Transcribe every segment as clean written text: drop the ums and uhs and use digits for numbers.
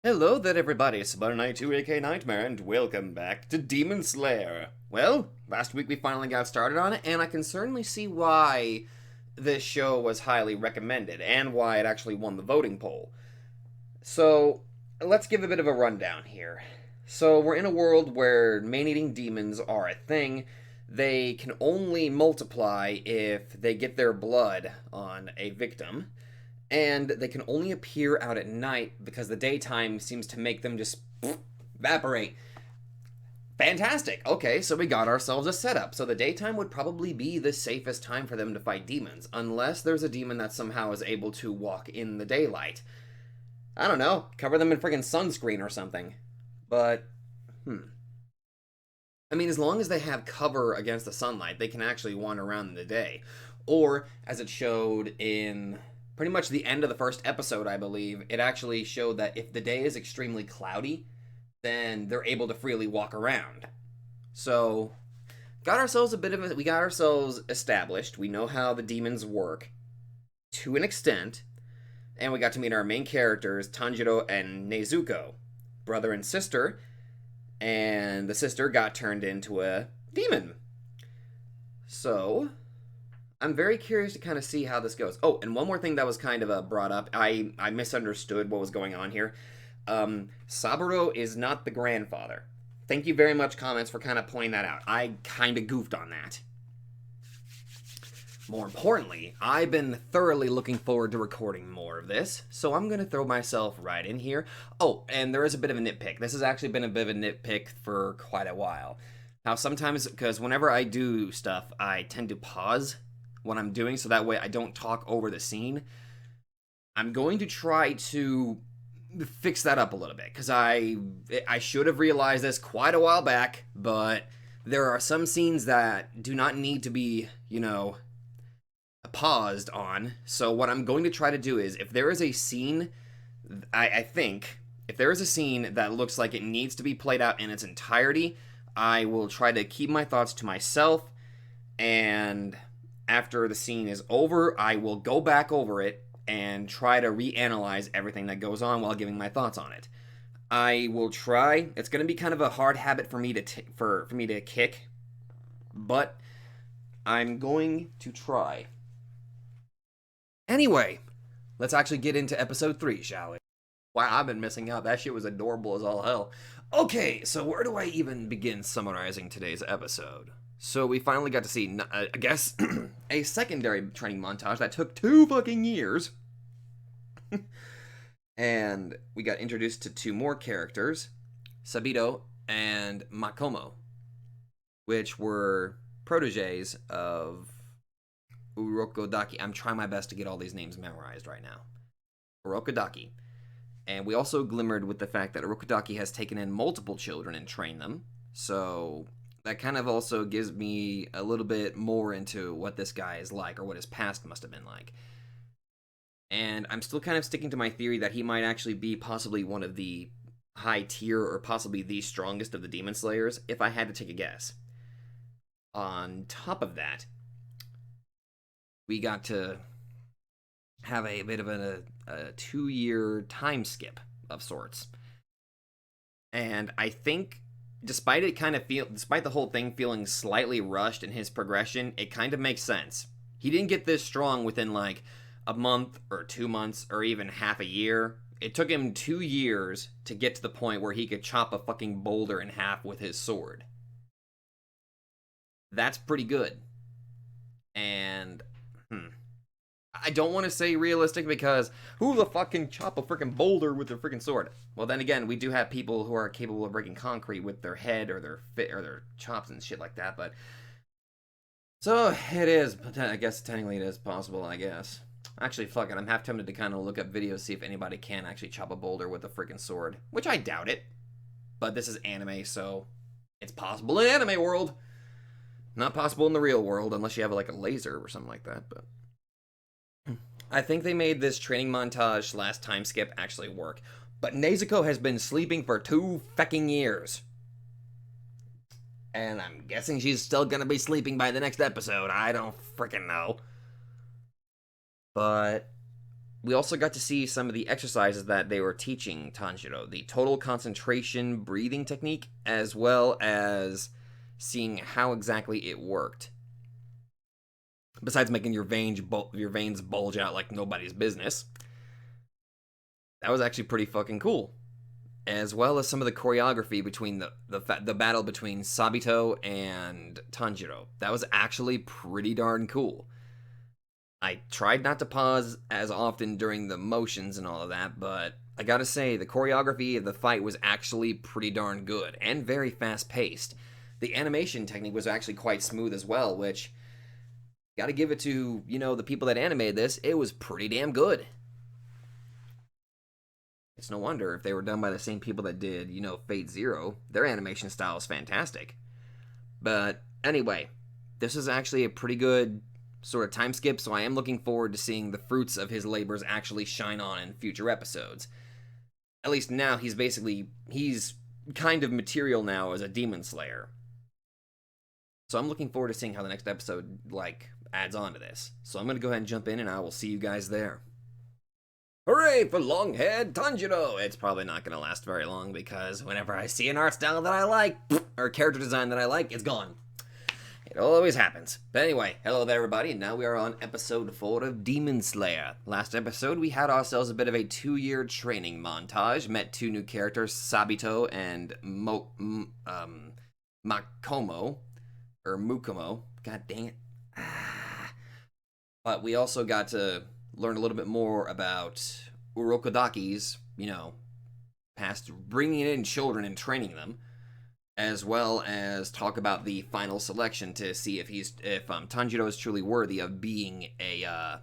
Hello there, everybody. It's Summer Night 2 AK Nightmare, and welcome back to Demon Slayer. Well, last week we finally got started on it, and I can certainly see why this show was highly recommended, and why it actually won the voting poll. So, let's give a bit of a rundown here. So, we're in a world where man-eating demons are a thing. They can only multiply if they get their blood on a victim, and they can only appear out at night because the daytime seems to make them just evaporate. Fantastic. Okay, so we got ourselves a setup. So the daytime would probably be the safest time for them to fight demons, unless there's a demon that somehow is able to walk in the daylight. I don't know, cover them in friggin' sunscreen or something. But, I mean, as long as they have cover against the sunlight, they can actually wander around in the day. Or, as it showed in pretty much the end of the first episode, I believe, it actually showed that if the day is extremely cloudy, then they're able to freely walk around. So, we got ourselves established. We know how the demons work to an extent, and we got to meet our main characters, Tanjiro and Nezuko, brother and sister, and the sister got turned into a demon. So, I'm very curious to kind of see how this goes. Oh, and one more thing that was kind of brought up. I misunderstood what was going on here. Saburo is not the grandfather. Thank you very much, comments, for kind of pointing that out. I kind of goofed on that. More importantly, I've been thoroughly looking forward to recording more of this, so I'm going to throw myself right in here. Oh, and there is a bit of a nitpick. This has actually been a bit of a nitpick for quite a while. Now, sometimes, because whenever I do stuff, I tend to pause what I'm doing so that way I don't talk over the scene. I'm going to try to fix that up a little bit because I should have realized this quite a while back, but there are some scenes that do not need to be, paused on. So what I'm going to try to do is if there is a scene, I think if there is a scene that looks like it needs to be played out in its entirety, I will try to keep my thoughts to myself, and after the scene is over, I will go back over it and try to reanalyze everything that goes on while giving my thoughts on it. I will try. It's going to be kind of a hard habit for me to for me to kick, but I'm going to try. Anyway, let's actually get into episode 3, shall we? Wow, I've been missing out. That shit was adorable as all hell. Okay, so where do I even begin summarizing today's episode? So we finally got to see, I guess, a secondary training montage that took 2 fucking years. And we got introduced to 2 more characters, Sabito and Makomo, which were proteges of Urokodaki. I'm trying my best to get all these names memorized right now. Urokodaki. And we also glimmered with the fact that Urokodaki has taken in multiple children and trained them. So that kind of also gives me a little bit more into what this guy is like, or what his past must have been like. And I'm still kind of sticking to my theory that he might actually be possibly one of the high tier, or possibly the strongest of the Demon Slayers, if I had to take a guess. On top of that, we got to have a bit of a 2-year time skip of sorts. And I think despite the whole thing feeling slightly rushed in his progression, it kind of makes sense. He didn't get this strong within like a month or 2 months or even half a year. It took him 2 years to get to the point where he could chop a fucking boulder in half with his sword. That's pretty good. And I don't want to say realistic because who the fuck can chop a freaking boulder with their freaking sword? Well, then again, we do have people who are capable of breaking concrete with their head or their chops and shit like that. But so it is. I guess technically it is possible. I guess. Actually, fuck it. I'm half tempted to kind of look up videos, see if anybody can actually chop a boulder with a freaking sword, which I doubt it. But this is anime, so it's possible in anime world. Not possible in the real world unless you have like a laser or something like that. But I think they made this training montage last time skip actually work. But Nezuko has been sleeping for 2 fucking years. And I'm guessing she's still gonna be sleeping by the next episode. I don't freaking know. But we also got to see some of the exercises that they were teaching Tanjiro, the total concentration breathing technique, as well as seeing how exactly it worked. Besides making your veins bulge out like nobody's business, that was actually pretty fucking cool. As well as some of the choreography between the battle between Sabito and Tanjiro. That was actually pretty darn cool. I tried not to pause as often during the motions and all of that, but I gotta say, the choreography of the fight was actually pretty darn good and very fast paced. The animation technique was actually quite smooth as well, which, gotta give it to, the people that animated this, it was pretty damn good. It's no wonder if they were done by the same people that did, Fate Zero, their animation style is fantastic. But anyway, this is actually a pretty good sort of time skip, so I am looking forward to seeing the fruits of his labors actually shine on in future episodes. At least now he's kind of material now as a demon slayer. So I'm looking forward to seeing how the next episode, adds on to this. So I'm going to go ahead and jump in, and I will see you guys there. Hooray for long-haired Tanjiro! It's probably not going to last very long, because whenever I see an art style that I like, or character design that I like, it's gone. It always happens. But anyway, hello there everybody, and now we are on episode 4 of Demon Slayer. Last episode, we had ourselves a bit of a 2-year training montage, met 2 new characters, Sabito and Makomo, or Mukomo, god dang it. But we also got to learn a little bit more about Urokodaki's, past bringing in children and training them, as well as talk about the final selection to see if Tanjiro is truly worthy of being a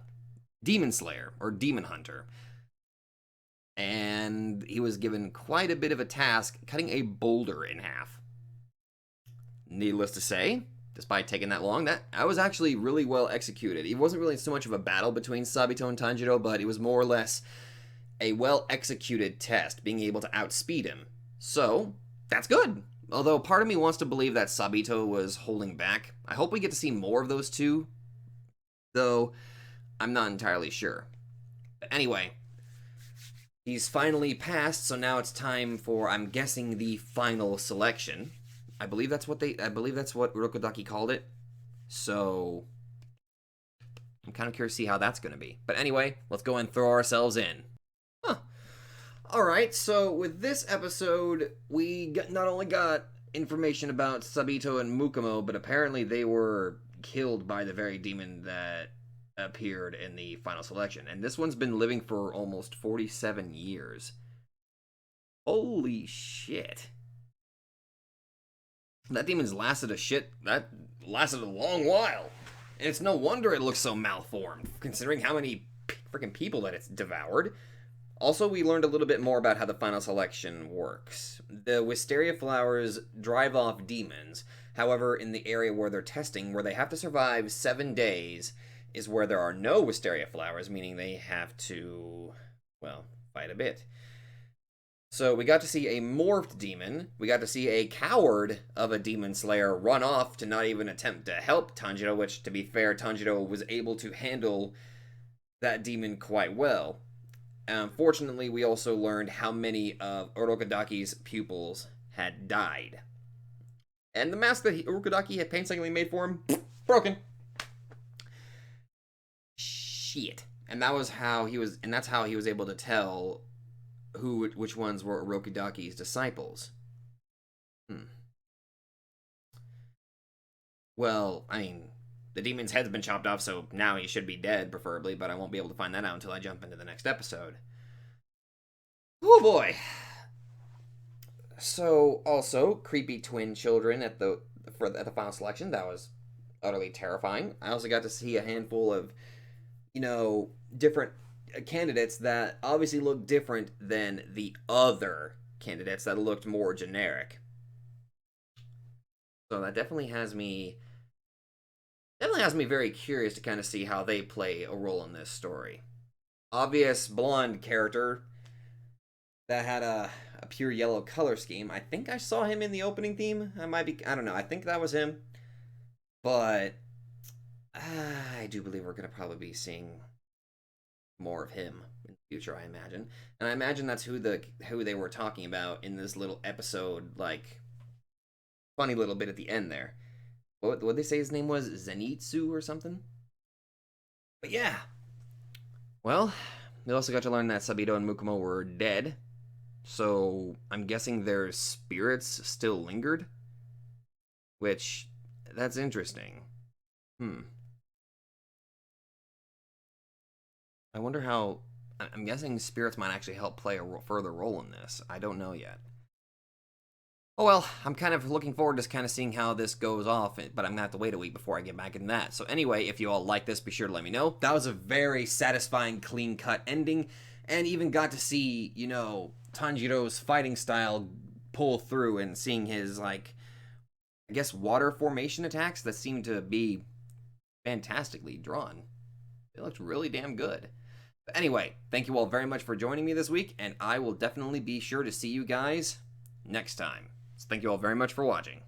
demon slayer or demon hunter. And he was given quite a bit of a task, cutting a boulder in half. Needless to say, despite taking that long, that was actually really well executed. It wasn't really so much of a battle between Sabito and Tanjiro, but it was more or less a well executed test, being able to outspeed him. So that's good. Although part of me wants to believe that Sabito was holding back. I hope we get to see more of those two, though I'm not entirely sure. But anyway, he's finally passed, so now it's time for, I'm guessing, the final selection. I believe that's what Urokodaki called it. So I'm kind of curious to see how that's going to be. But anyway, let's go and throw ourselves in. Alright, so with this episode, we not only got information about Sabito and Mukomo, but apparently they were killed by the very demon that appeared in the final selection. And this one's been living for almost 47 years. Holy shit. That demon's lasted a long while. And it's no wonder it looks so malformed, considering how many freaking people that it's devoured. Also, we learned a little bit more about how the final selection works. The wisteria flowers drive off demons. However, in the area where they're testing, where they have to survive 7 days, is where there are no wisteria flowers, meaning they have to, fight a bit. So we got to see a morphed demon. We got to see a coward of a demon slayer run off to not even attempt to help Tanjiro, which, to be fair, Tanjiro was able to handle that demon quite well. Unfortunately, we also learned how many of Urokodaki's pupils had died. And the mask that Urokodaki had painstakingly made for him, broken. Shit. And that's how he was able to tell which ones were Urokodaki's disciples. Well, I mean, the demon's head's been chopped off, so now he should be dead, preferably, but I won't be able to find that out until I jump into the next episode. Oh boy. So, also, creepy twin children at the final selection. That was utterly terrifying. I also got to see a handful of, different candidates that obviously looked different than the other candidates that looked more generic. So that definitely has me very curious to kind of see how they play a role in this story. Obvious blonde character that had a pure yellow color scheme. I think I saw him in the opening theme. I don't know. I think that was him. But I do believe we're going to probably be seeing more of him in the future, I imagine. And I imagine that's who they were talking about in this little episode, like funny little bit at the end there. What they say his name was? Zenitsu or something? But yeah. Well, we also got to learn that Sabito and Mukumo were dead. So I'm guessing their spirits still lingered. Which, that's interesting. I wonder how. I'm guessing spirits might actually help play a further role in this. I don't know yet. Oh well, I'm kind of looking forward to kind of seeing how this goes off, but I'm gonna have to wait a week before I get back in that. So anyway, if you all like this, be sure to let me know. That was a very satisfying, clean-cut ending, and even got to see, Tanjiro's fighting style pull through and seeing his, like, I guess water formation attacks that seemed to be fantastically drawn. It looked really damn good. But anyway, thank you all very much for joining me this week, and I will definitely be sure to see you guys next time. So thank you all very much for watching.